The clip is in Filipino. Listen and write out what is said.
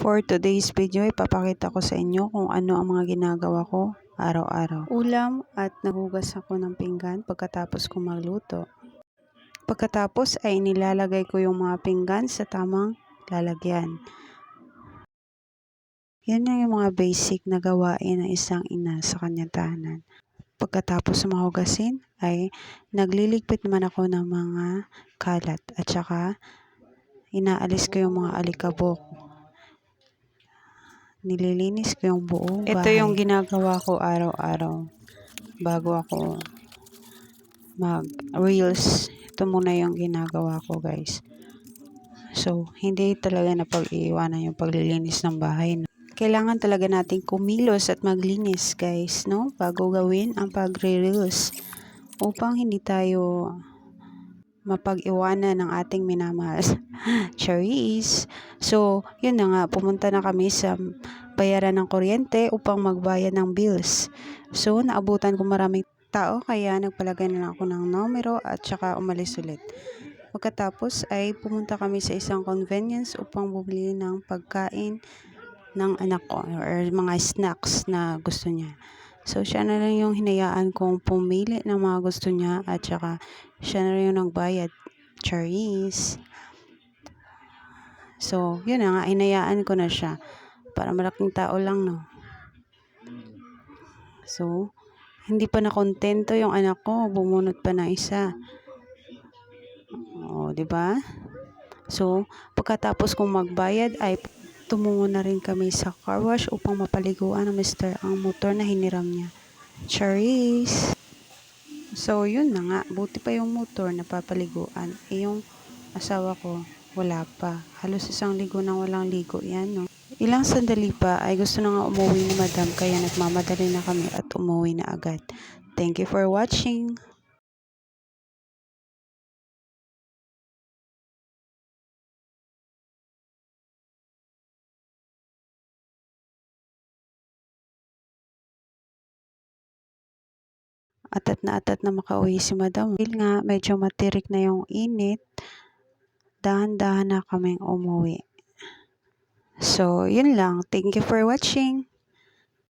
For today's video, ipapakita ko sa inyo kung ano ang mga ginagawa ko araw-araw. Ulam at naghugas ako ng pinggan pagkatapos ko magluto. Pagkatapos ay nilalagay ko yung mga pinggan sa tamang lalagyan. Yan yung mga basic na gawain ng isang ina sa kanyang tahanan. Pagkatapos mahugasin ay nagliligpit naman ako ng mga kalat at saka inaalis ko yung mga alikabok. Nililinis ko yung buong bahay. Ito yung ginagawa ko araw-araw bago ako mag-reels. Ito muna yung ginagawa ko, guys. So, hindi talaga napag-iiwanan yung paglilinis ng bahay. Kailangan talaga nating kumilos at maglinis, guys, no? Bago gawin ang pagre-reels upang hindi tayo mapag-iwanan ng ating minamahal. Charis. So, yun na nga, pumunta na kami sa bayaran ng kuryente upang magbayad ng bills. So, naabutan ko maraming tao kaya nagpalagay na lang ako ng numero at saka umalis ulit. Pagkatapos ay pumunta kami sa isang convenience upang bumili ng pagkain ng anak ko or mga snacks na gusto niya. So, siya na lang yung hinayaan kong pumili ng mga gusto niya at saka siya na lang yung nagbayad. Charis. So, yun na nga, hinayaan ko na siya. Para malaking tao lang, no? So, hindi pa nakontento yung anak ko. Bumunot pa ng isa. O, diba? So, pagkatapos kong magbayad ay tumungo na rin kami sa car wash upang mapaliguan ng Mr. ang motor na hiniram niya. Charis! So, yun na nga. Buti pa yung motor na papaliguan. Yung asawa ko, wala pa. Halos isang ligo nang walang ligo. Yan, no? Ilang sandali pa ay gusto na nga umuwi ni Madam kaya nagmamadali na kami at umuwi na agad. Thank you for watching! Atat na makauwi si Madam. Dahil nga medyo matirik na yung init, dahan-dahan na kaming umuwi. So, yun lang. Thank you for watching.